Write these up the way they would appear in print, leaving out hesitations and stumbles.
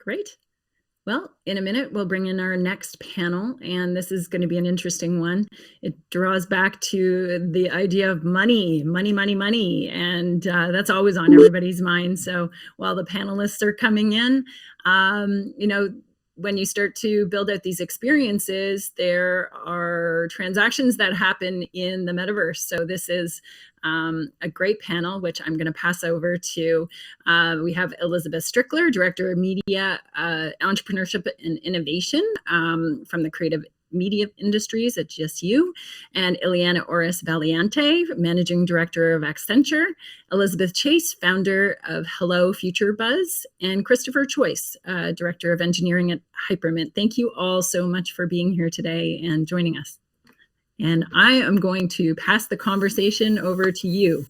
Great. Well, in a minute, we'll bring in our next panel, and this is going to be an interesting one. It draws back to the idea of money, and that's always on everybody's mind. So while the panelists are coming in, when you start to build out these experiences, there are transactions that happen in the metaverse. So this is a great panel, which I'm going to pass over to. We have Elisabeth Strickler, Director of Media, Entrepreneurship and Innovation from the Creative Media Industries at GSU, and Iliana Oris Valiente, Managing Director of Accenture, Elisabeth Chase, founder of Hello Future Buzz, and Christopher Choyce, Director of Engineering at HyperMint. Thank you all so much for being here today and joining us. And I am going to pass the conversation over to you.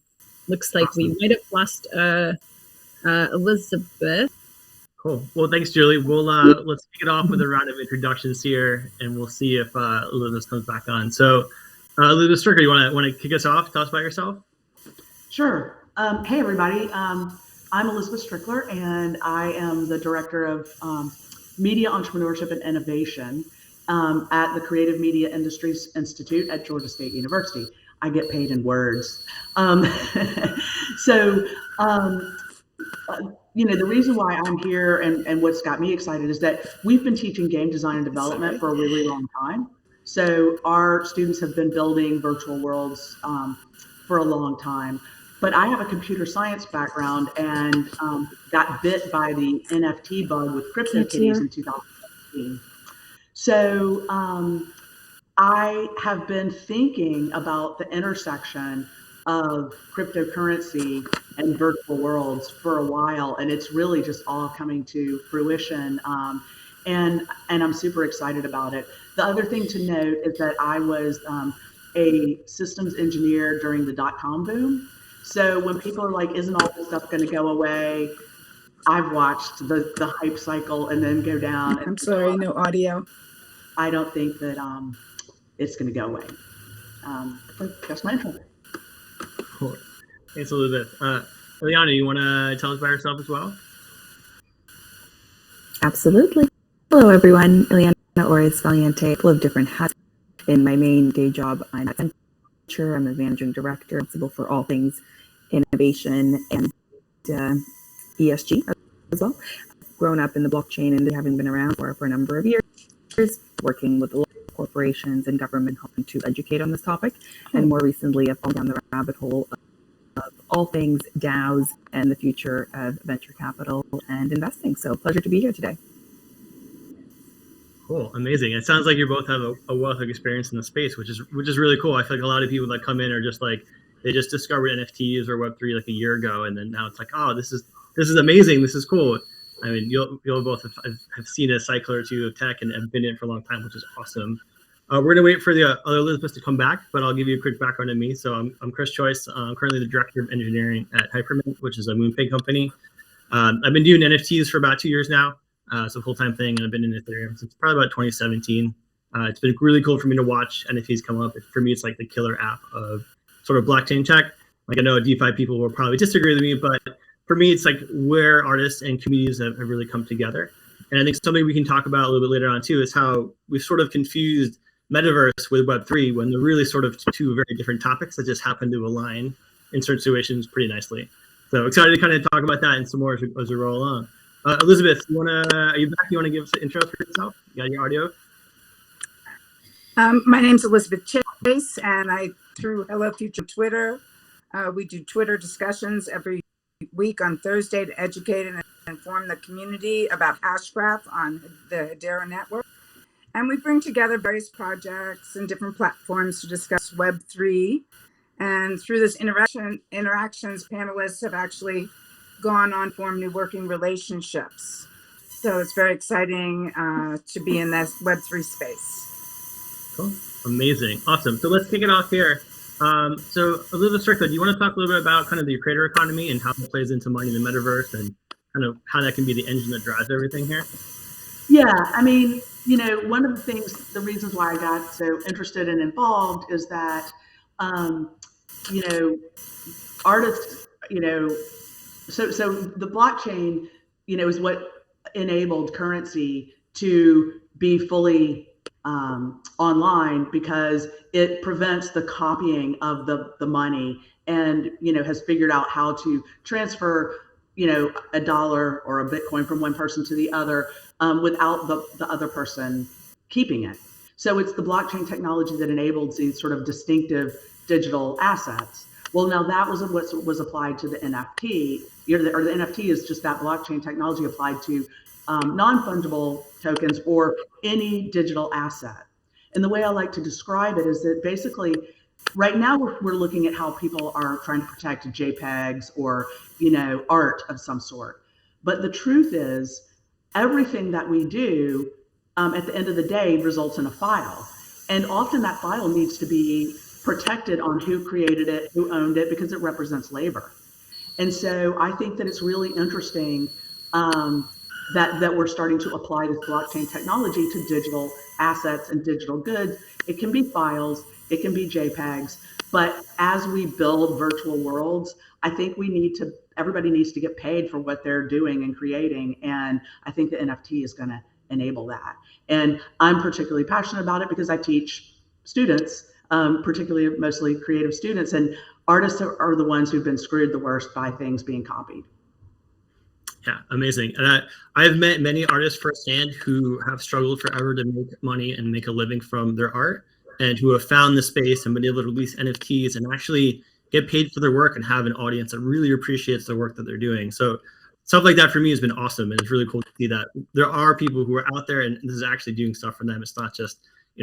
Looks like we might have lost Elisabeth. Cool. Well, thanks, Julie. We'll let's kick it off with a round of introductions here, and we'll see if Elisabeth comes back on. So, Elisabeth Strickler, you want to kick us off? Tell us about yourself. Sure. Hey, everybody. I'm Elisabeth Strickler, and I am the Director of Media Entrepreneurship and Innovation at the Creative Media Industries Institute at Georgia State University. I get paid in words. The reason why I'm here and what's got me excited is that we've been teaching game design and development for a really long time. So our students have been building virtual worlds for a long time. But I have a computer science background and got bit by the NFT bug with CryptoKitties in 2015. So I have been thinking about the intersection of cryptocurrency and virtual worlds for a while, and it's really just all coming to fruition. And I'm super excited about it. The other thing to note is that I was a systems engineer during the .com boom. So when people are like, isn't all this stuff going to go away? I've watched the hype cycle and then go down. I'm sorry, no audio. I don't think that it's going to go away. But that's my intro. Cool. Thanks, Elisabeth. Iliana, you want to tell us about yourself as well? Absolutely. Hello, everyone. Iliana Oris Valiente. A couple of different hats. In my main day job, I'm at Accenture. I'm a managing director responsible for all things innovation and ESG as well. I've grown up in the blockchain and having been around for a number of years, working with local corporations and government helping to educate on this topic. And more recently, I've fallen down the rabbit hole of all things DAOs and the future of venture capital and investing. So pleasure to be here today. Cool, amazing. It sounds like you both have a wealth of experience in the space, which is really cool. I feel like a lot of people that come in are just like, they just discovered NFTs or Web3 like a year ago, and then now it's like, oh, this is amazing. This is cool. I mean, you'll both have seen a cycle or two of tech and have been in it for a long time, which is awesome. We're gonna wait for the other Elisabeth to come back, but I'll give you a quick background on me. So I'm Chris Choyce. I'm currently the Director of Engineering at HyperMint, which is a MoonPay company. I've been doing NFTs for about 2 years now. It's a full-time thing, and I've been in Ethereum since probably about 2017. It's been really cool for me to watch NFTs come up. For me, it's like the killer app of sort of blockchain tech. Like, I know DeFi people will probably disagree with me, but for me, it's like where artists and communities have really come together. And I think something we can talk about a little bit later on too is how we've sort of confused Metaverse with Web3 when they're really sort of two very different topics that just happen to align in certain situations pretty nicely. So excited to kind of talk about that and some more as we roll along. Elisabeth, are you back? You want to give us an intro for yourself? You got your audio? My name's Elisabeth Chase, and through Hello Future Twitter, we do Twitter discussions every week on Thursday to educate and inform the community about Hashgraph on the Hedera network. And we bring together various projects and different platforms to discuss Web3. And through this interactions, panelists have actually gone on to form new working relationships. So it's very exciting to be in this Web3 space. Cool, amazing, awesome. So let's kick it off here. So Elisabeth Strickler, do you want to talk a little bit about kind of the creator economy and how it plays into money in the metaverse and kind of how that can be the engine that drives everything here? Yeah, I mean, one of the reasons why I got so interested and involved is that, artists, so the blockchain, is what enabled currency to be fully online, because it prevents the copying of the money, and has figured out how to transfer a dollar or a Bitcoin from one person to the other, without the other person keeping it. So it's the blockchain technology that enabled these sort of distinctive digital assets. Well, now that was what was applied to the NFT. The NFT is just that blockchain technology applied to non-fungible tokens or any digital asset. And the way I like to describe it is that basically, right now we're looking at how people are trying to protect JPEGs or art of some sort. But the truth is, everything that we do at the end of the day results in a file, and often that file needs to be protected on who created it, who owned it, because it represents labor. And so I think that it's really interesting that we're starting to apply this blockchain technology to digital assets and digital goods. It can be files, it can be JPEGs, but as we build virtual worlds, I think everybody needs to get paid for what they're doing and creating. And I think the NFT is going to enable that. And I'm particularly passionate about it because I teach students, particularly mostly creative students, and artists are the ones who've been screwed the worst by things being copied. Yeah, amazing. And I've met many artists firsthand who have struggled forever to make money and make a living from their art, and who have found the space and been able to release NFTs and actually get paid for their work and have an audience that really appreciates the work that they're doing. So stuff like that for me has been awesome, and it's really cool to see that there are people who are out there and this is actually doing stuff for them. It's not just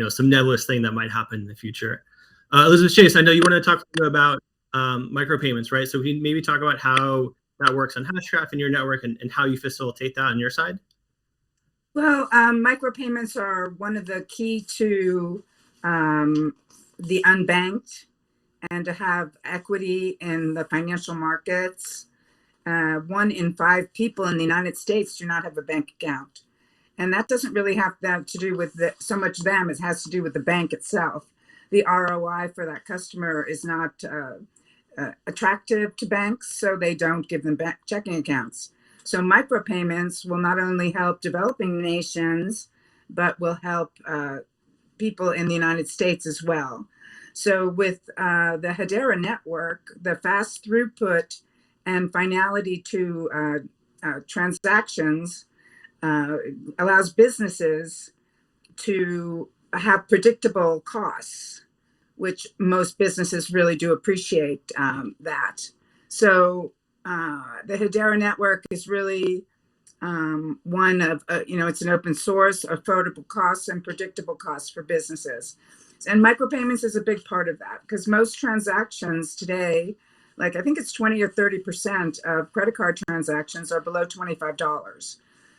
some nebulous thing that might happen in the future. Elisabeth Choyce, I know you want to talk about micropayments, right? So we can maybe talk about how that works on Hashgraph in your network and how you facilitate that on your side. Well, micropayments are one of the key to the unbanked and to have equity in the financial markets. 1 in 5 people in the United States do not have a bank account. And that doesn't really have that to do with so much them, it has to do with the bank itself. The ROI for that customer is not attractive to banks, so they don't give them checking accounts. So micropayments will not only help developing nations, but will help people in the United States as well. So with the Hedera network, the fast throughput and finality to transactions allows businesses to have predictable costs, which most businesses really do appreciate that. So the Hedera network is really one of, it's an open source, affordable costs and predictable costs for businesses. And micropayments is a big part of that, because most transactions today, like I think it's 20 or 30% of credit card transactions are below $25.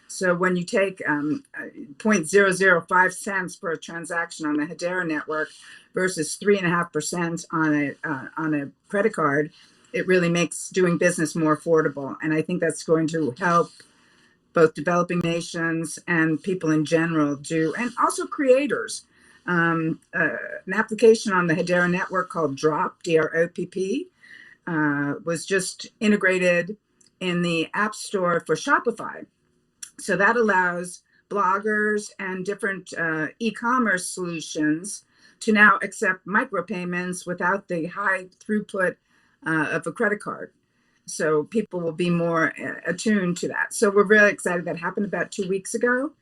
So when you take 0.005 cents for a transaction on the Hedera network versus 3.5% on a credit card, it really makes doing business more affordable. And I think that's going to help both developing nations and people in general do, and also creators. An application on the Hedera network called Drop, D-R-O-P-P, was just integrated in the App Store for Shopify. So that allows bloggers and different e-commerce solutions to now accept micropayments without the high throughput of a credit card. So people will be more attuned to that. So we're really excited. That happened about 2 weeks ago.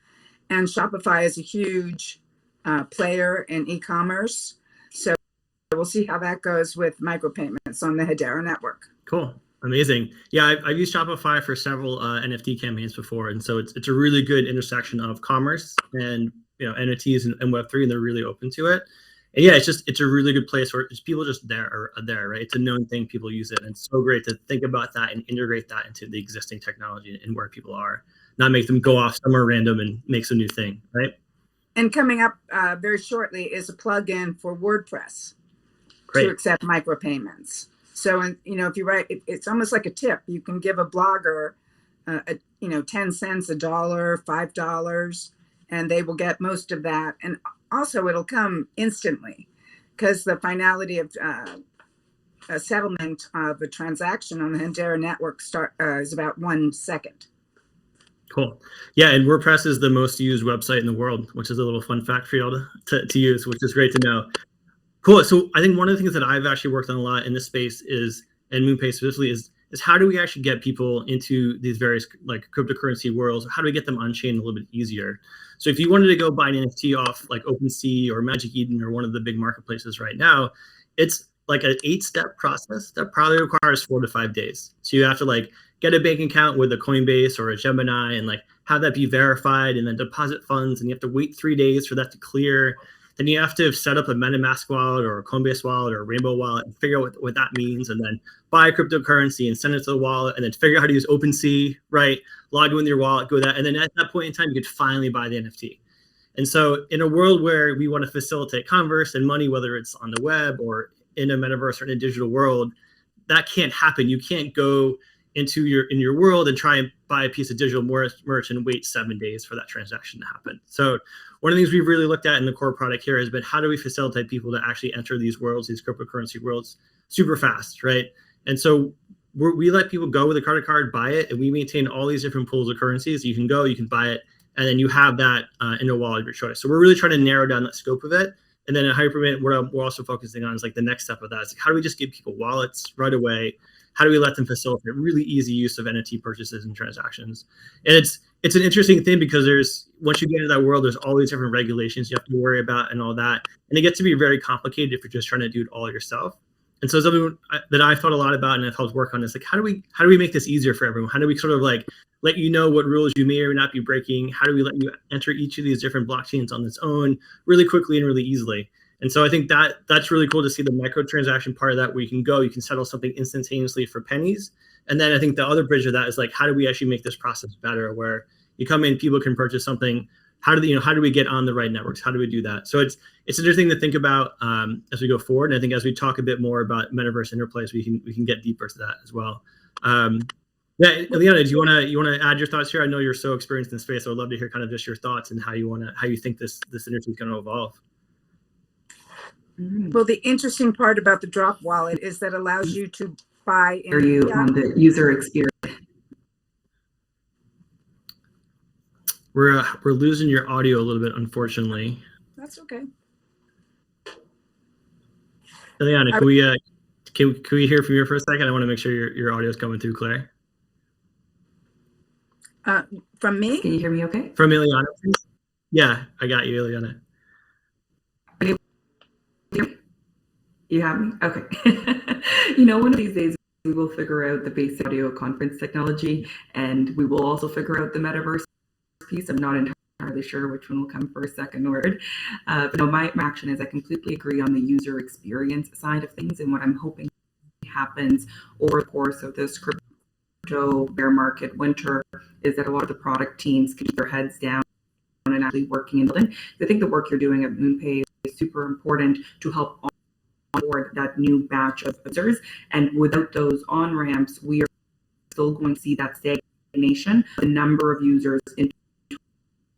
And Shopify is a huge player in e-commerce. So we'll see how that goes with micropayments on the Hedera network. Cool. Amazing. Yeah, I've used Shopify for several NFT campaigns before. And so it's a really good intersection of commerce and NFTs and Web3, and they're really open to it. And yeah, it's a really good place where people just are there, right? It's a known thing, people use it. And it's so great to think about that and integrate that into the existing technology and where people are, not make them go off somewhere random and make some new thing, right? And coming up very shortly is a plugin for WordPress to accept micropayments. So, if you write, it's almost like a tip. You can give a blogger, 10 cents, $1, $5, and they will get most of that. And also it'll come instantly, because the finality of a settlement of a transaction on the Hedera network is about 1 second. Cool. Yeah, and WordPress is the most used website in the world, which is a little fun fact for y'all to use, which is great to know. Cool. So I think one of the things that I've actually worked on a lot in this space is, and MoonPay specifically, is how do we actually get people into these various like cryptocurrency worlds? How do we get them on chain a little bit easier? So if you wanted to go buy an NFT off like OpenSea or Magic Eden or one of the big marketplaces right now, it's like an 8-step process that probably requires 4 to 5 days. So you have to like get a bank account with a Coinbase or a Gemini and like have that be verified and then deposit funds, and you have to wait 3 days for that to clear. Then you have to set up a MetaMask wallet or a Coinbase wallet or a Rainbow wallet and figure out what that means, and then buy a cryptocurrency and send it to the wallet, and then figure out how to use OpenSea, right? Log in with your wallet, go that, and then at that point in time, you could finally buy the NFT. And so in a world where we want to facilitate commerce and money, whether it's on the web or in a metaverse or in a digital world, that can't happen. You can't go into your world and try and buy a piece of digital merch and wait 7 days for that transaction to happen. So one of the things we've really looked at in the core product here has been how do we facilitate people to actually enter these worlds, these cryptocurrency worlds, super fast, right? And so we let people go with a credit card, buy it, and we maintain all these different pools of currencies. You can go, you can buy it, and then you have that in a wallet of your choice. So we're really trying to narrow down that scope of it. And then at HyperMint, what we're also focusing on is like the next step of that is like, how do we just give people wallets right away? How do we let them facilitate really easy use of NFT purchases and transactions? And it's an interesting thing because once you get into that world, there's all these different regulations you have to worry about and all that. And it gets to be very complicated if you're just trying to do it all yourself. And so something that I thought a lot about and I've helped work on is like, how do we make this easier for everyone? How do we sort of like let you know what rules you may or may not be breaking? How do we let you enter each of these different blockchains on its own really quickly and really easily? And so I think that's really cool to see the microtransaction part of that, where you can settle something instantaneously for pennies. And then I think the other bridge of that is like, how do we actually make this process better, where you come in, people can purchase something. How do we get on the right networks? How do we do that? So it's interesting to think about as we go forward. And I think as we talk a bit more about metaverse interplays, we can get deeper to that as well. Yeah, Iliana, do you want to add your thoughts here? I know you're so experienced in the space. So I'd love to hear kind of just your thoughts and how you think this industry is going to evolve. Well, the interesting part about the drop wallet is that allows you to buy. Are you on the user experience? We're losing your audio a little bit, unfortunately. That's okay. Iliana, can we hear from you for a second? I want to make sure your audio is coming through clear. From me? Can you hear me okay? From Iliana, please. Yeah, I got you, Iliana. You have me? Okay. One of these days we will figure out the basic audio conference technology, and we will also figure out the metaverse piece. I'm not entirely sure which one will come first, second, or third. But no, my action is I completely agree on the user experience side of things, and what I'm hoping happens over the course of this crypto bear market winter is that a lot of the product teams can keep their heads down and actually working and building. I think the work you're doing at MoonPay is super important to help onboard that new batch of users. And without those on-ramps, we are still going to see that stagnation, the number of users in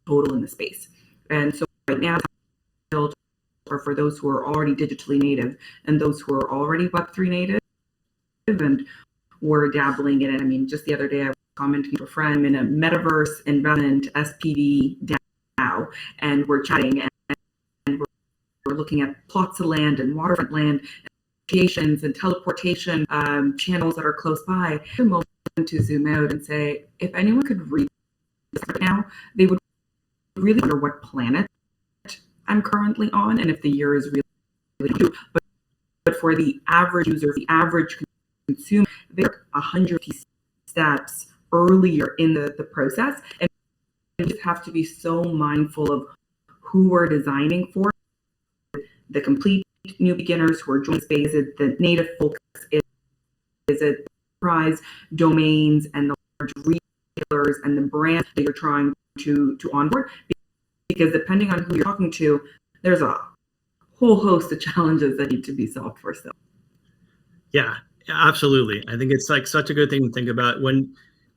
total in the space. And so right now, built for those who are already digitally native and those who are already Web3 native and were dabbling in it. I mean, just the other day, I was commenting to a friend in a Metaverse investment SPD DAO, and we're chatting and we're looking at plots of land and waterfront land, negotiations and teleportation channels that are close by. The moment to zoom out and say, if anyone could read this right now, they would really wonder what planet I'm currently on and if the year is really true. But for the average user, the average consumer, they're 100 steps earlier in the process, and we just have to be so mindful of who we're designing for. The complete new beginners who are joining space, the native focus is it enterprise domains and the large retailers and the brands that you're trying to onboard, because depending on who you're talking to, there's a whole host of challenges that need to be solved for still. Yeah, absolutely. I think it's like such a good thing to think about when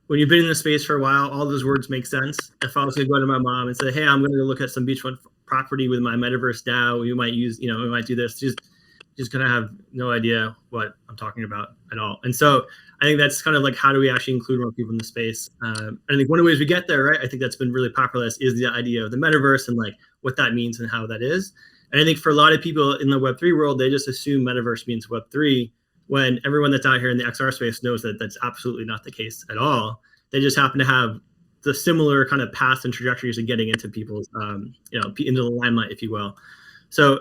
you've been in the space for a while. All those words make sense. If I was going to go to my mom and say, "Hey, I'm going to go look at some beachfront property with my Metaverse DAO, we might use, we might do this," just going to have no idea what I'm talking about at all. And so I think that's kind of like, how do we actually include more people in the space? And I think one of the ways we get there, right, I think that's been really popularized, is the idea of the metaverse and like what that means and how that is. And I think for a lot of people in the Web3 world, they just assume metaverse means Web3, when everyone that's out here in the XR space knows that that's absolutely not the case at all. They just happen to have the similar kind of paths and trajectories of getting into people's, into the limelight, if you will. So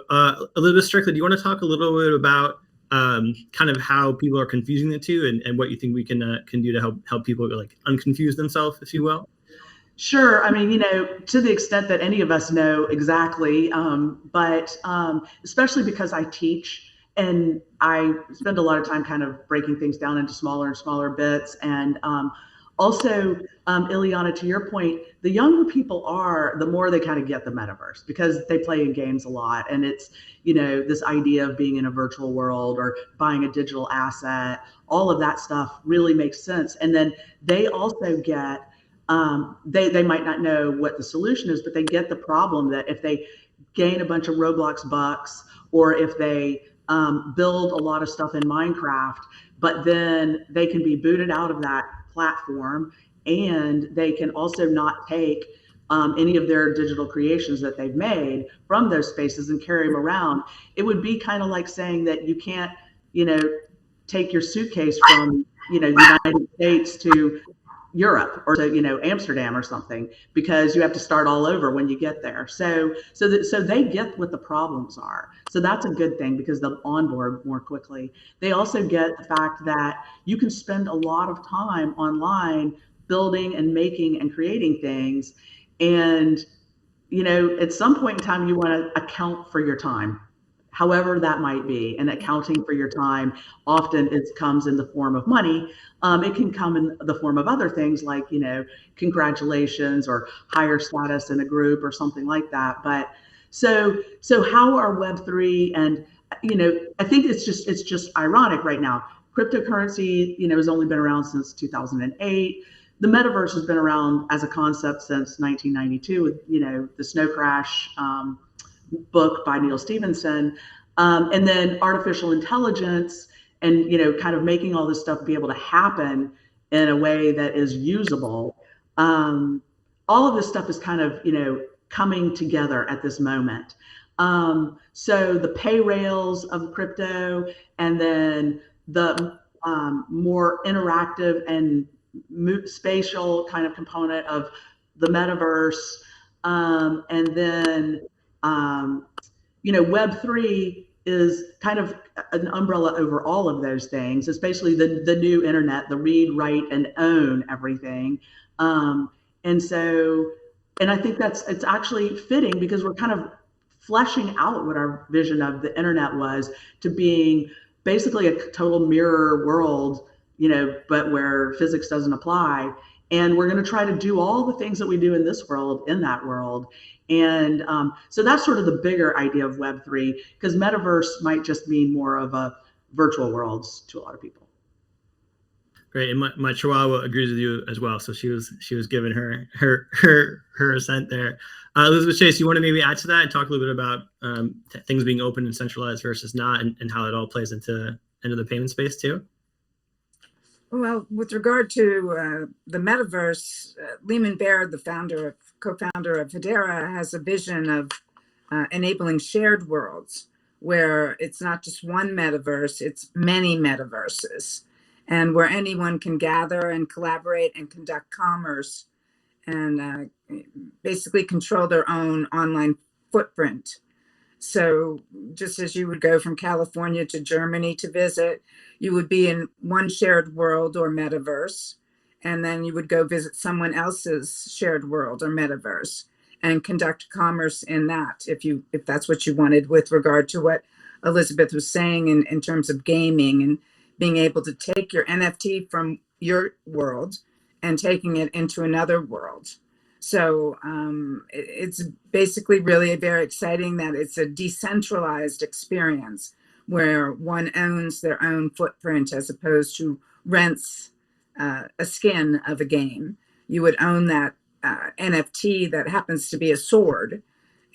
Elizabeth, Strickler, do you want to talk a little bit about kind of how people are confusing the two, and what you think we can do to help people like unconfuse themselves, if you will? Sure. I mean, to the extent that any of us know exactly, but especially because I teach and I spend a lot of time kind of breaking things down into smaller and smaller bits. And also, Iliana, to your point, the younger people are, the more they kind of get the metaverse, because they play in games a lot. And it's, this idea of being in a virtual world or buying a digital asset, all of that stuff really makes sense. And then they also get, they might not know what the solution is, but they get the problem that if they gain a bunch of Roblox bucks, or if they build a lot of stuff in Minecraft, but then they can be booted out of that platform, and they can also not take any of their digital creations that they've made from those spaces and carry them around. It would be kind of like saying that you can't, take your suitcase from, the United States to Europe or to Amsterdam or something, because you have to start all over when you get there. So they get what the problems are. So that's a good thing, because they'll onboard more quickly. They also get the fact that you can spend a lot of time online building and making and creating things, and at some point in time you want to account for your time, however that might be. And accounting for your time often comes in the form of money. It can come in the form of other things like, congratulations or higher status in a group or something like that. But so how are Web3, and, I think it's just ironic right now. Cryptocurrency, has only been around since 2008. The metaverse has been around as a concept since 1992 with, the Snow Crash book by Neil Stephenson, and then artificial intelligence, and kind of making all this stuff be able to happen in a way that is usable. All of this stuff is kind of coming together at this moment. So the pay rails of crypto, and then the more interactive and spatial kind of component of the metaverse, and then Web3 is kind of an umbrella over all of those things. It's basically the new internet, the read, write, and own everything. And I think it's actually fitting, because we're kind of fleshing out what our vision of the internet was, to being basically a total mirror world, but where physics doesn't apply. And we're going to try to do all the things that we do in this world in that world. And so that's sort of the bigger idea of Web3, because metaverse might just mean more of a virtual worlds to a lot of people. Great, and my Chihuahua agrees with you as well. So she was giving her assent there. Elizabeth Chase, you want to maybe add to that and talk a little bit about things being open and centralized versus not, and how it all plays into the payment space too? Well, with regard to the metaverse, Lehman Baird, the co-founder of Hedera, has a vision of enabling shared worlds, where it's not just one metaverse, it's many metaverses, and where anyone can gather and collaborate and conduct commerce, and basically control their own online footprint. So just as you would go from California to Germany to visit, you would be in one shared world or metaverse, and then you would go visit someone else's shared world or metaverse and conduct commerce in that, if that's what you wanted, with regard to what Elisabeth was saying in terms of gaming and being able to take your NFT from your world and taking it into another world. So it's basically really very exciting that it's a decentralized experience, where one owns their own footprint as opposed to rents a skin of a game. You would own that NFT that happens to be a sword,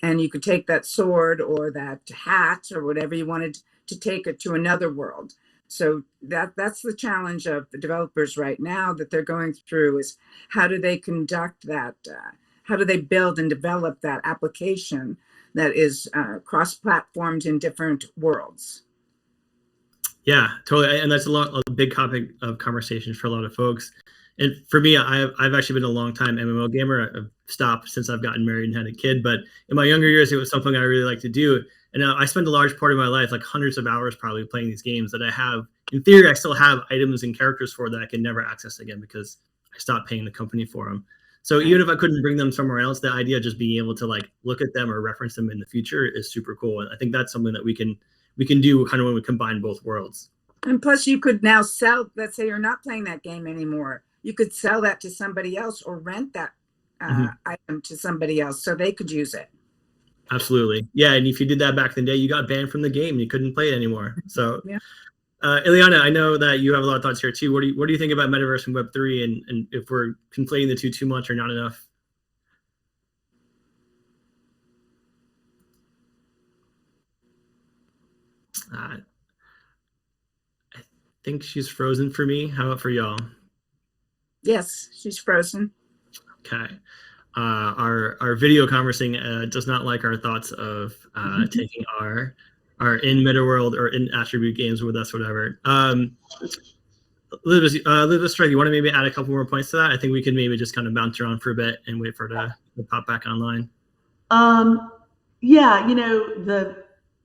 and you could take that sword or that hat or whatever you wanted to take it to another world. So that's the challenge of the developers right now that they're going through is how do they conduct that? How do they build and develop that application that is cross-platformed in different worlds? Yeah, totally. And that's a big topic of conversation for a lot of folks. And for me, I've actually been a long time MMO gamer. I've stopped since I've gotten married and had a kid. But in my younger years, it was something I really liked to do. And I spent a large part of my life, like hundreds of hours probably playing these games that I have. In theory, I still have items and characters for that I can never access again because I stopped paying the company for them. So even if I couldn't bring them somewhere else, the idea of just being able to like look at them or reference them in the future is super cool. And I think that's something that we can do kind of when we combine both worlds. And plus you could now sell, let's say you're not playing that game anymore. You could sell that to somebody else or rent that item to somebody else so they could use it. Absolutely. Yeah. And if you did that back in the day, you got banned from the game. You couldn't play it anymore. So yeah. Iliana, I know that you have a lot of thoughts here too. What do you think about Metaverse and Web3 and if we're conflating the two too much or not enough? I think she's frozen for me. How about for y'all? Yes, she's frozen. Okay. Our video conferencing does not like our thoughts of taking our in meta world or in attribute games with us, whatever. Elisabeth, you want to maybe add a couple more points to that? I think we could maybe just kind of bounce around for a bit and wait for her to pop back online. Yeah, you know,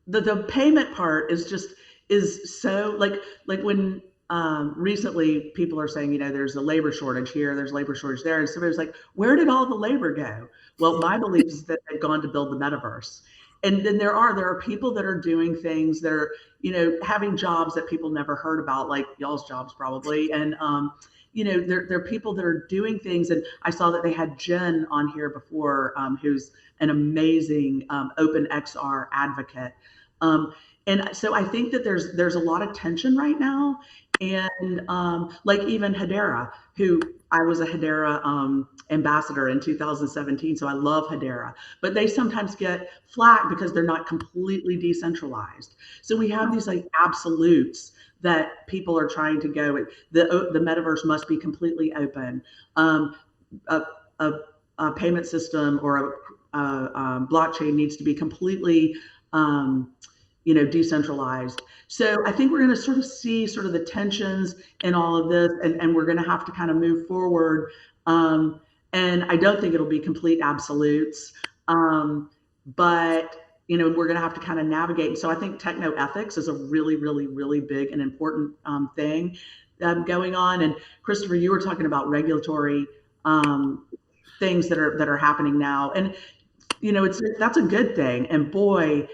the payment part is so like when recently people are saying, you know, there's a labor shortage here, there's labor shortage there, and somebody's like, where did all the labor go? Well, my belief is that they've gone to build the metaverse. And then there are people that are doing things that are, you know, having jobs that people never heard about, like y'all's jobs probably. And you know, there are people that are doing things. And I saw that they had Jen on here before, who's an amazing OpenXR advocate. And so I think that there's a lot of tension right now. And like even Hedera, who I was a Hedera ambassador in 2017. So I love Hedera, but they sometimes get flack because they're not completely decentralized. So we have these like absolutes that people are trying to go with. The metaverse must be completely open. A payment system or a blockchain needs to be completely you know, decentralized. So I think we're going to sort of see sort of the tensions in all of this, and we're going to have to kind of move forward. And I don't think it'll be complete absolutes, but you know, we're going to have to kind of navigate. And so I think techno ethics is a really, really, really big and important thing going on. And Christopher, you were talking about regulatory things that are happening now, and you know, that's a good thing. And boy,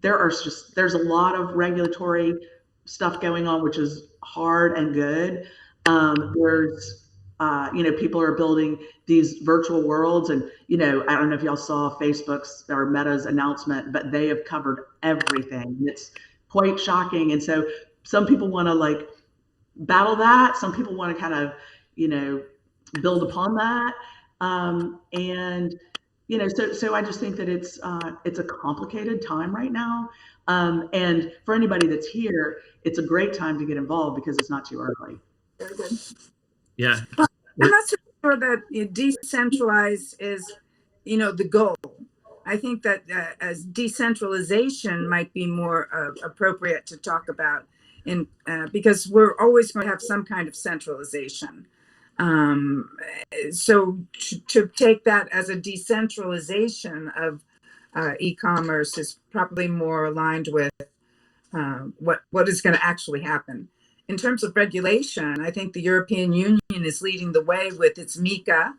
there's a lot of regulatory stuff going on, which is hard and good. There's you know, people are building these virtual worlds, and you know, I don't know if y'all saw Facebook's or Meta's announcement, but they have covered everything. It's quite shocking. And so some people want to like battle that. Some people want to kind of, you know, build upon that. And you know, so I just think that it's a complicated time right now. And for anybody that's here, it's a great time to get involved because it's not too early. Very good. Yeah. Well, I'm not so sure that decentralized is, you know, the goal. I think that as decentralization might be more appropriate to talk about in because we're always going to have some kind of centralization. So to take that as a decentralization of e-commerce is probably more aligned with what is going to actually happen. In terms of regulation, I think the European Union is leading the way with its MiCA,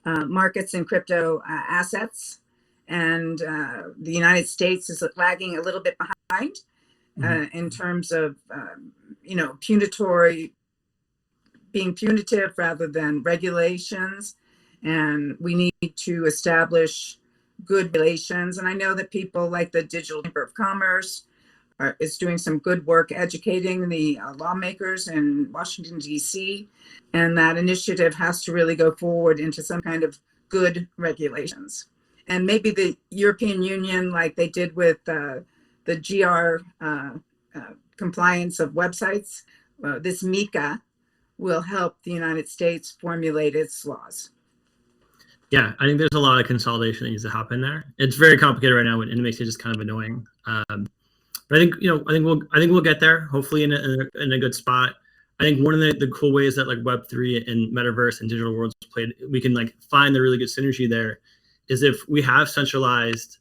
markets and crypto assets, and the United States is lagging a little bit behind in terms of you know, being punitive rather than regulations. And we need to establish good relations. And I know that people like the Digital Chamber of Commerce is doing some good work educating the lawmakers in Washington, D.C. And that initiative has to really go forward into some kind of good regulations. And maybe the European Union, like they did with the GR compliance of websites. This MiCA will help the United States formulate its laws. Yeah, I think there's a lot of consolidation that needs to happen there. It's very complicated right now, and it makes it just kind of annoying. But I think I think we'll get there. Hopefully, in a good spot. I think one of the cool ways that like Web3 and Metaverse and digital worlds played, we can like find the really good synergy there, is if we have centralized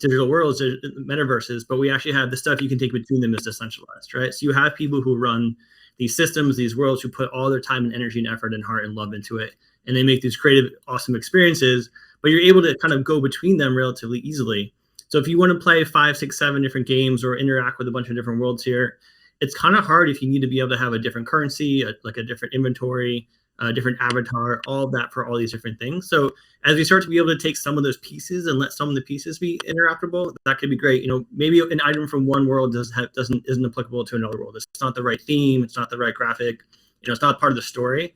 digital worlds, metaverses, but we actually have the stuff you can take between them is decentralized, right? So you have people who run these systems, these worlds, who put all their time and energy and effort and heart and love into it, and they make these creative, awesome experiences. But you're able to kind of go between them relatively easily. So if you want to play 5, 6, 7 different games or interact with a bunch of different worlds here, it's kind of hard if you need to be able to have a different currency, like a different inventory, a different avatar, all of that for all these different things. So as we start to be able to take some of those pieces and let some of the pieces be interoperable, that could be great. You know, maybe an item from one world isn't applicable to another world. It's not the right theme. It's not the right graphic. You know, it's not part of the story.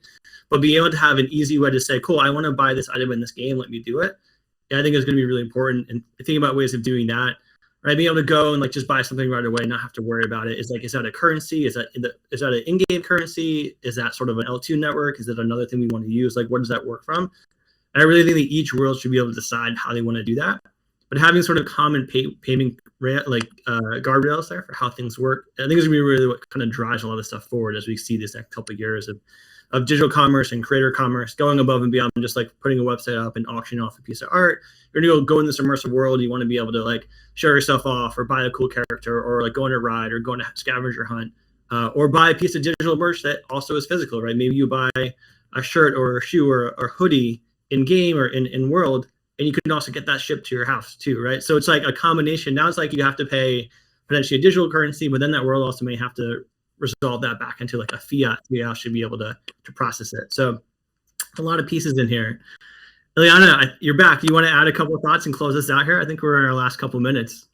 But being able to have an easy way to say, cool, I want to buy this item in this game. Let me do it. Yeah, I think it's going to be really important. And thinking about ways of doing that, right? Being able to go and like just buy something right away, not have to worry about it. Is that a currency? Is that an in-game currency? Is that sort of an L2 network? Is that another thing we want to use? Like, where does that work from? And I really think that each world should be able to decide how they want to do that. But having sort of common payment guardrails there for how things work, I think is going to be really what kind of drives a lot of stuff forward as we see this next couple of years of digital commerce and creator commerce going above and beyond just like putting a website up and auctioning off a piece of art. You're going to go in this immersive world. You want to be able to like show yourself off or buy a cool character or like go on a ride or go on a scavenger hunt or buy a piece of digital merch that also is physical, right? Maybe you buy a shirt or a shoe or hoodie in game or in world, and you can also get that shipped to your house too, right? So it's like a combination. Now it's like you have to pay potentially a digital currency, but then that world also may have to resolve that back into like a fiat. We all should be able to process it. So a lot of pieces in here. Iliana, you're back. Do you want to add a couple of thoughts and close us out here? I think we're in our last couple of minutes.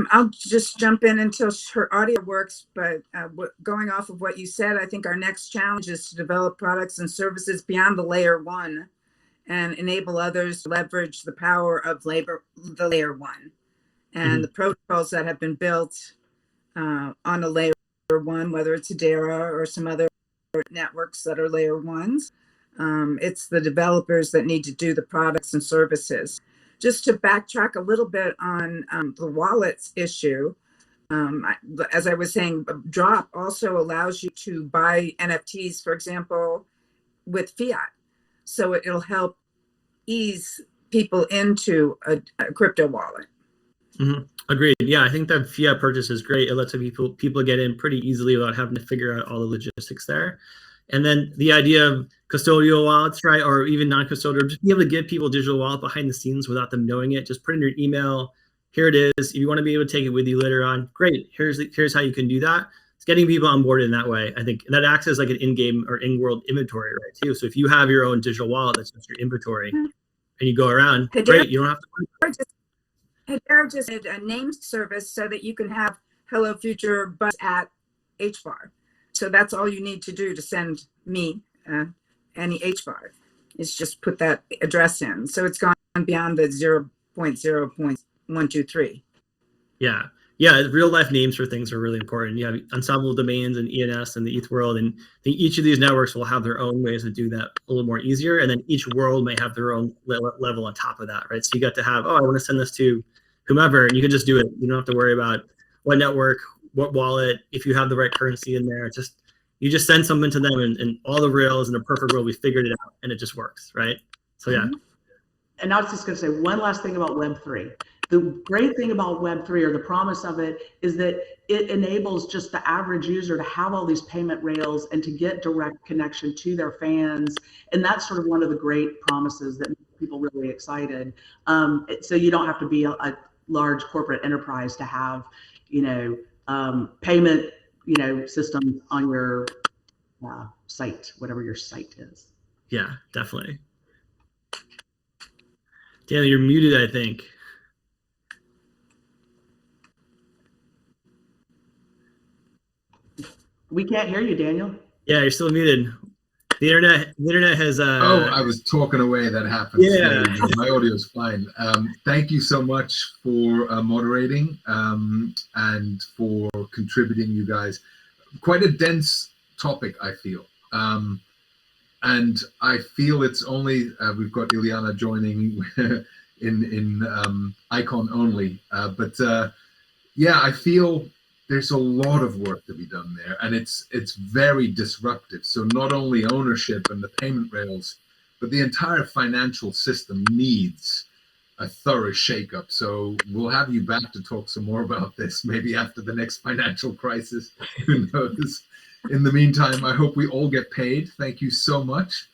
I'll just jump in until her audio works, but going off of what you said, I think our next challenge is to develop products and services beyond the layer one and enable others to leverage the power of the layer one and the protocols that have been built on a layer one, whether it's Hedera or some other networks that are layer ones. It's the developers that need to do the products and services. Just to backtrack a little bit on the wallets issue, as I was saying, Drop also allows you to buy NFTs, for example, with fiat. So it'll help ease people into a crypto wallet. Agreed. Yeah, I think that fiat purchase is great. It lets people get in pretty easily without having to figure out all the logistics there. And then the idea of custodial wallets, right, or even non-custodial, just be able to give people digital wallet behind the scenes without them knowing it. Just put in your email. Here it is. If you want to be able to take it with you later on, great. Here's how you can do that. It's getting people on board in that way. I think that acts as like an in-game or in-world inventory, right, too. So if you have your own digital wallet that's just your inventory, and you go around, great. You don't have to. Hedera just did a named service so that you can have Hello Future Buzz at HBAR. So that's all you need to do to send me any HBAR is just put that address in. So it's gone beyond the 0.0.123. Yeah. Real life names for things are really important. You have ensemble domains and ENS and the ETH world, and I think each of these networks will have their own ways to do that a little more easier. And then each world may have their own level on top of that, right? So you got to have, I want to send this to whomever, and you can just do it. You don't have to worry about what network, what wallet, if you have the right currency in there. You just send something to them, and all the rails in a perfect world, we figured it out, and it just works, right? So yeah. And I was just going to say one last thing about Web3. The great thing about Web3, or the promise of it, is that it enables just the average user to have all these payment rails and to get direct connection to their fans. And that's sort of one of the great promises that makes people really excited. So you don't have to be a large corporate enterprise to have, payment, systems on your site, whatever your site is. Yeah, definitely. Daniel, you're muted, I think. We can't hear you, Daniel. Yeah, you're still muted. The internet has Oh, I was talking away. That happens. Yeah. My audio is fine. Thank you so much for moderating and for contributing, you guys. Quite a dense topic, I feel. And I feel it's only, we've got Iliana joining in icon only. But yeah, I feel there's a lot of work to be done there, and it's very disruptive. So not only ownership and the payment rails, but the entire financial system needs a thorough shakeup. So we'll have you back to talk some more about this, maybe after the next financial crisis. Who knows? In the meantime, I hope we all get paid. Thank you so much.